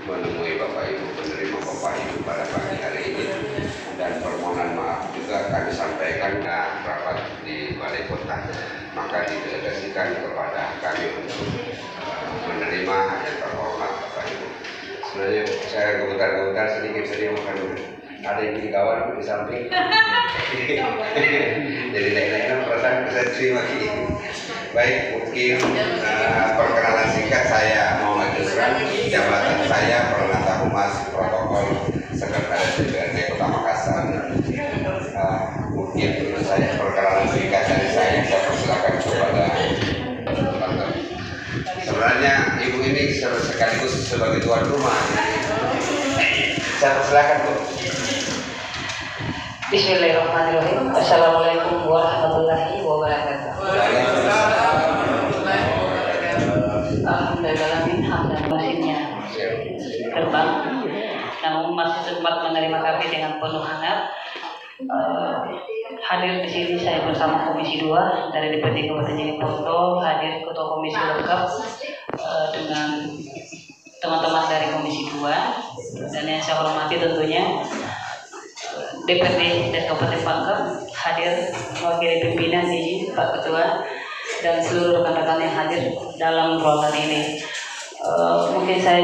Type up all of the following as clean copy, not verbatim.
menemui Bapak Ibu, menerima Bapak Ibu pada pagi hari ini, dan permohonan maaf juga kami sampaikan rapat di Balai Kota, maka didelegasikan kepada kami untuk menerima dan terhormat Bapak Ibu. Sebenarnya saya gemetar-gemetar sedikit bukan ada yang bikin kawan di samping. Jadi lain-lain perasaan saya terima kasih. Baik, mungkin perkenalan singkat, saya Muhammad Yusran, jabatan saya Peranata Humas Protokol Sekretaris DPRD Kota Makassar. Mungkin saya perkenalan singkat dari saya persilakan kepada teman-teman. Sebenarnya ibu ini sekaligus sebagai tuan rumah. Saya persilakan, Bu. Bismillahirrahmanirrahim. Assalamualaikum warahmatullahi wabarakatuh. Alhamdulillahirrahmanirrahim. Hamdan masihnya terbang, namun masih sempat menerima kami dengan penuh hangat. Hadir di sini saya bersama Komisi 2 dari DPRD Kabupaten Jeneponto, hadir Ketua Komisi lengkap dengan teman-teman dari Komisi 2, dan yang saya hormati tentunya DPRD dan Kabupaten Pangkep, hadir mewakili pimpinan di Pak Ketua dan seluruh rekan-rekan yang hadir dalam ruangan ini. Mungkin saya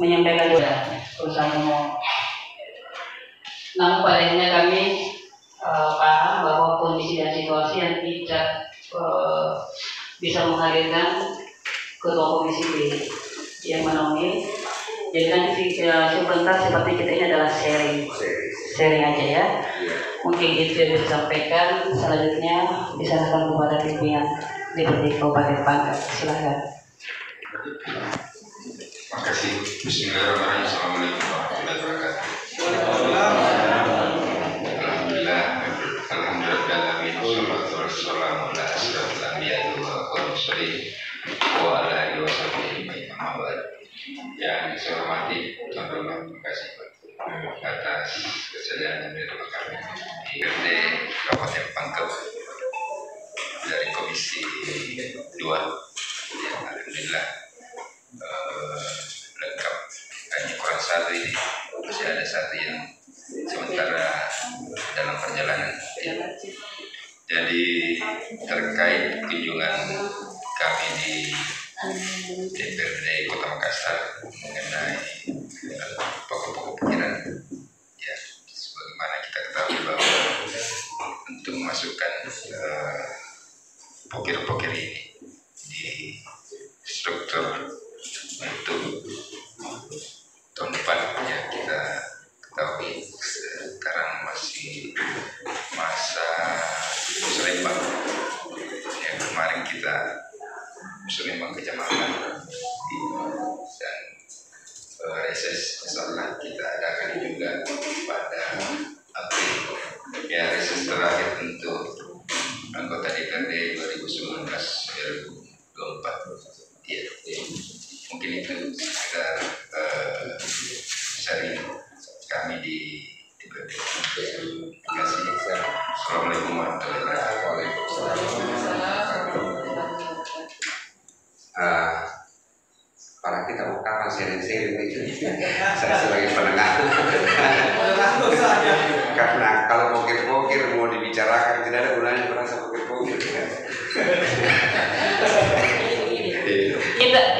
menyampaikan juga berusaha ngomong. Namun pada akhirnya kami paham bahwa kondisi dan situasi yang tidak bisa menghadirkan Ketua Komisi B yang menaungi. Jadi nanti sebentar seperti kita ini adalah sharing aja ya. Mungkin itu yang disampaikan. Selanjutnya diserahkan kepada pimpinan DPRD Kabupaten Pangkep. Silakan. Terima kasih. Bismillahirrahmanirrahim. Assalamualaikum warahmatullahi wabarakatuh. Alhamdulillah. Alhamdulillah. Wassalatu wassalamu ala asyrofil anbiya'i wal mursalin wa ala alihi wa sahbihi ajma'in. Yang saya hormati, terima kasih atas kesediaan yang menerima kami di DPRD Kabupaten Pangkep dari Komisi 2. Yang alhamdulillah lengkap, hanya kurang satu ini, masih ada satu yang sementara dalam perjalanan. Jadi terkait kunjungan kami di DPRD Kota Makassar mengenai pokok-pokok pikiran, ya, sebagaimana kita ketahui bahwa untuk memasukkan pokir-pokir ini di struktur untuk tahun depan, ya, kita ketahui sekarang masih masa muslimbang. Yang kemarin kita muslimbang kecamatan dan reses insyaallah kita adakan juga pada April, ya, reses terakhir untuk anggota DPRD 2019-2024. Ya, mungkin itu sekitar sharing kami di DPRD. Terima kasih. Assalamualaikum warahmatullahi wabarakatuh. Para kita mau kapan sharing-sharing itu? Saya sebagai penengah. Karena kalau pokir-pokir mau dibicarakan tidak ada gunanya merasa pokir-pokir.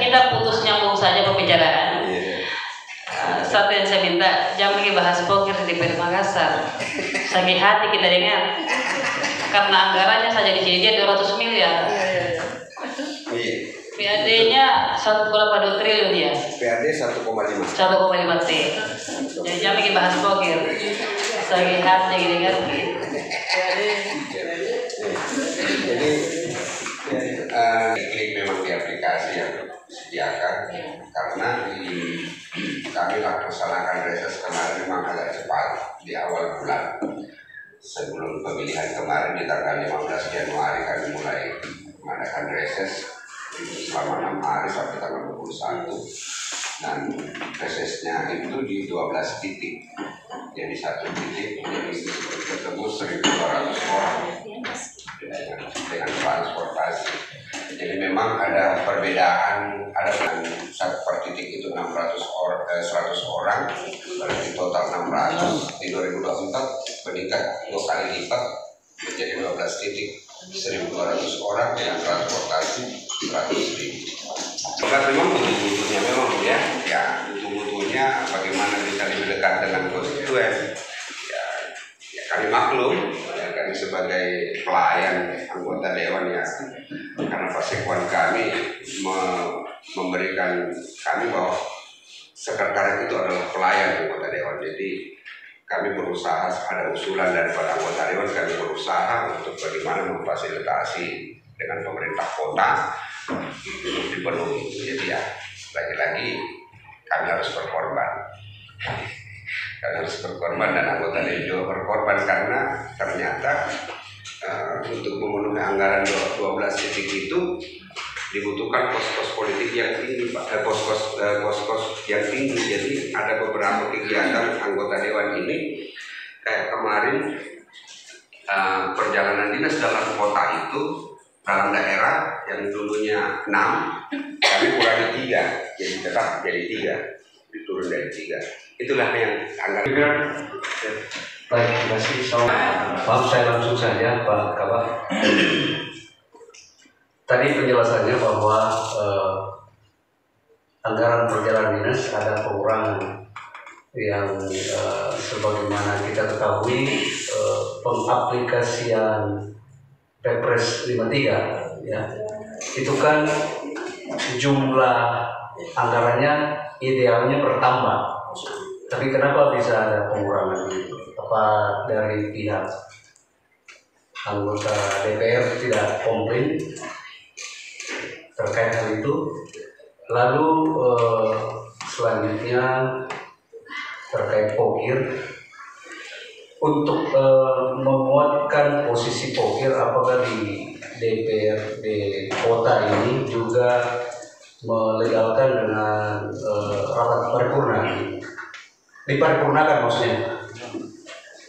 Kita putus nyambung saja pembicaraan. Satu yang saya minta, jangan lagi bahas pokir di DPRD Makassar. Sakit hati kita dengar. Karena anggarannya saja di sini dia 200 miliar. PAD-nya 1,2 triliun ya. PAD 1,5. 1,5 T. Jadi jangan lagi bahas pokir. Sakit hati gitu kan. Jadi klik memang di aplikasi yang disediakan, karena kami laksanakan reses kemarin memang agak cepat di awal bulan. Sebelum pemilihan kemarin di tanggal 15 Januari kami mulai mengadakan reses selama 6 hari sampai tanggal 21, dan resesnya itu di 12 titik. Jadi satu titik jadi ketemu 1.200 orang dengan transportasi. Jadi memang ada perbedaan, ada satu per titik itu 100 orang, berarti total 600. Di 2024 meningkat 2 kali lipat menjadi 12 titik, 1.200 orang dengan transportasi 100.000. Bukan memang butuh-butuhnya memang ya butuh-butuhnya bagaimana bisa lebih dekat dengan konstituen. Ya kami maklum, ya kami sebagai pelayan anggota dewan ya, karena persekuan kami memberikan kami bahwa sekretaris itu adalah pelayan anggota dewan. Jadi kami berusaha, ada usulan daripada anggota dewan, kami berusaha untuk bagaimana memfasilitasi dengan pemerintah kota untuk dipenuhi. Jadi ya lagi-lagi kami harus berkorban. Kami harus berkorban dan anggota dewan juga berkorban karena ternyata untuk memenuhi anggaran 12 titik itu dibutuhkan pos-pos politik yang tinggi, pos-pos yang tinggi. Jadi ada beberapa kegiatan anggota dewan ini kayak kemarin perjalanan dinas dalam kota itu dalam daerah yang dulunya 6 kami kurangi 3, jadi tetap jadi 3, diturun dari 3. Itulah yang anggaran. Baik, terima kasih. Maaf saya langsung saja Pak Kabak. Tadi penjelasannya bahwa anggaran perjalanan dinas ada pengurangan yang sebagaimana kita ketahui pengaplikasian Perpres 53 ya, itu kan jumlah anggarannya idealnya bertambah, tapi kenapa bisa ada pengurangan itu? Apa dari pihak anggota DPR tidak komplain terkait hal itu? Lalu selanjutnya terkait Pokir, untuk menguatkan posisi Pokir, apakah di DPRD kota ini juga melegalkan dengan rapat paripurna, diparipurnakan maksudnya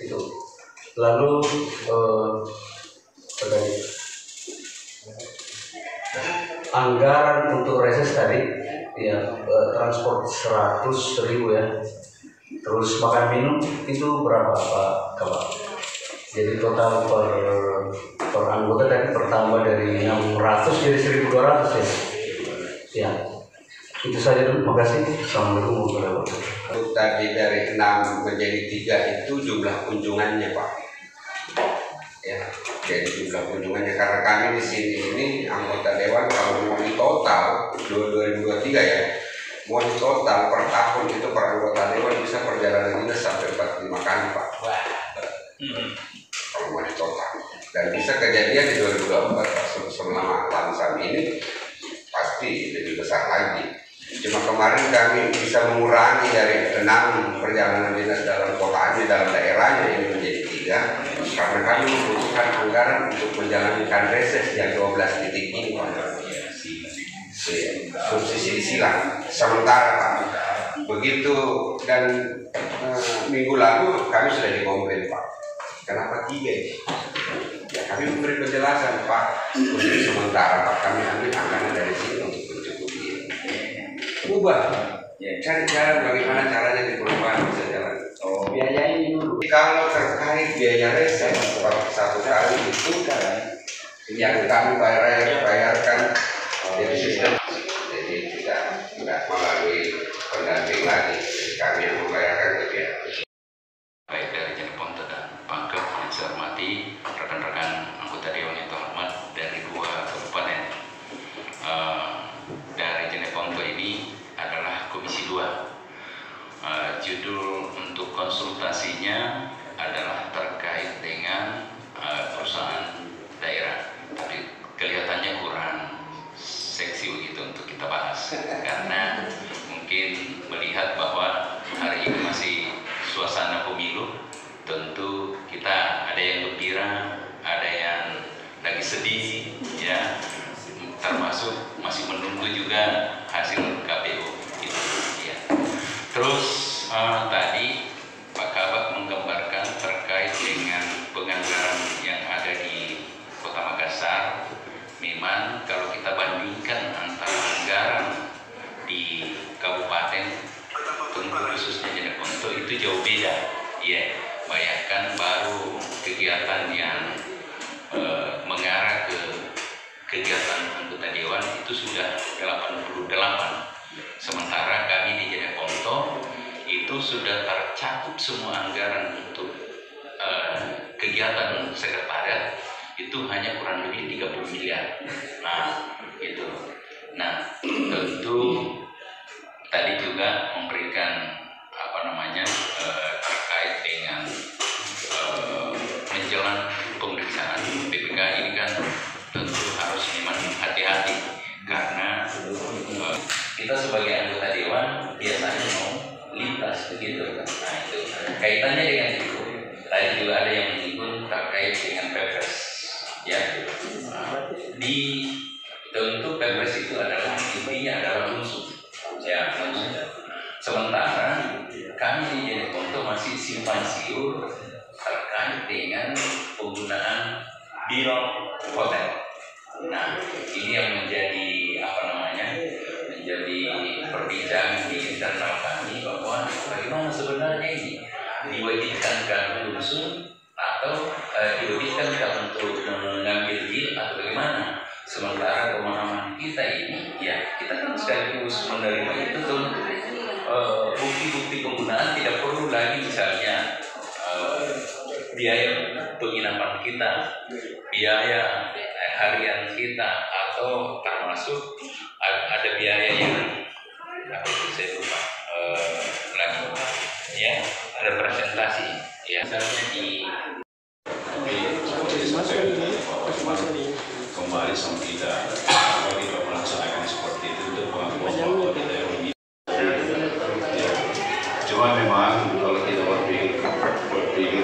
itu. Lalu anggaran untuk reses tadi ya, transport 100.000 ya, terus makan minum itu berapa Pak Kabak? Jadi total per anggota tadi bertambah dari 600 jadi 1.200 ya. Ya, itu saja dulu. Terima kasih. Assalamualaikum warahmatullahi wabarakatuh. Tadi dari 6 menjadi 3 itu jumlah kunjungannya Pak. Ya, jadi jumlah kunjungannya karena kami di sini ini anggota dewan kalau mau di total 2023 ya, mau di total per tahun itu per anggota dewan bisa perjalanan dinas sampai 45 kali Pak. Kalau mau di total, dan bisa kejadian di 2024 selama Lansam ini pasti lebih besar lagi. Cuma kemarin kami bisa mengurangi dari 6 perjalanan dinas dalam kota dalam daerahnya ini menjadi 3 karena kami membutuhkan anggaran untuk menjalankan reses yang 12 titik ini. Subsidi silang sementara Pak. Begitu, dan minggu lalu kami sudah dikomplain Pak. Kenapa 3 ini? Ya kami memberi penjelasan Pak. Untuk sementara Pak kami ambil anggaran dari sini untuk mencukupi ini. Ubah, ya, cari cara bagaimana caranya di perubahan bisa jalan. Oh, biayain dulu. Kalau terkait biaya reses satu kali itu kan yang kami bayarkan jadi sistem, jadi tidak melalui pendamping lagi, jadi kami yang membayarkan ke pihak. Baik dari Jeneponto dan Pangkep yang saya hormati, rekan-rekan anggota dewan yang terhormat dari 2 kabupaten. Dari Jeneponto ini adalah Komisi 2. Judul untuk konsultasinya adalah terkait dengan perusahaan daerah, tapi kelihatannya kurang seksi begitu untuk kita bahas karena mungkin melihat bahwa hari ini masih suasana pemilu, tentu kita ada yang gembira, ada yang lagi sedih ya, termasuk masih menunggu juga hasil KPU itu ya. Terus tadi Pak Kabak menggambarkan terkait jauh beda. Ya, bayangkan baru kegiatan yang mengarah ke kegiatan anggota dewan itu sudah 88. Sementara kami di Jeneponto itu sudah tercakup semua anggaran untuk kegiatan sekretariat itu hanya kurang lebih 30 miliar. Nah, itu. Nah, tentu tadi juga memberikan terkait dengan menjelang pemeriksaan BPK ini kan tentu harus memang hati-hati karena kita sebagai anggota dewan biasanya mau lintas begitu kan. Nah, itu kaitannya dengan itu. Tadi juga ada yang menyinggung terkait dengan Perpres ya. Di tentu Perpres itu adalah intinya adalah musuh ya, sementara kami di Jeneponto masih simpang siur terkait dengan penggunaan bil hotel. Nah, ini yang menjadi menjadi perbincangan di internal kami bahwa bagaimana sebenarnya ini diwajibkan dusun atau diwajibkan untuk mengambil bil atau bagaimana. Sementara pemahaman kita ini ya kita kan sekaligus menerima itu untuk bukti-bukti penggunaan, tidak perlu lagi misalnya biaya penginapan kita, biaya harian kita, atau termasuk ada biaya yang saya lupa lagi ya, ada presentasi ya misalnya di kembali sama kita kalau kita melaksanakan seperti itu untuk pengakuan kita yang ini. Cuma memang kalau kita berpikir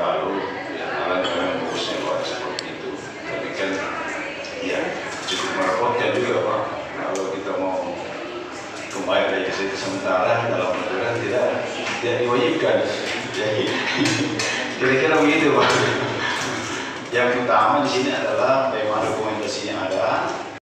lalu ya kadang-kadang harusnya buat seperti itu. Tapi kan ya cukup merepotkan juga Pak kalau kita mau kembali dari situ sementara dalam aturan tidak diwajibkan. Jadi kira-kira begitu Pak. Yang utama di sini adalah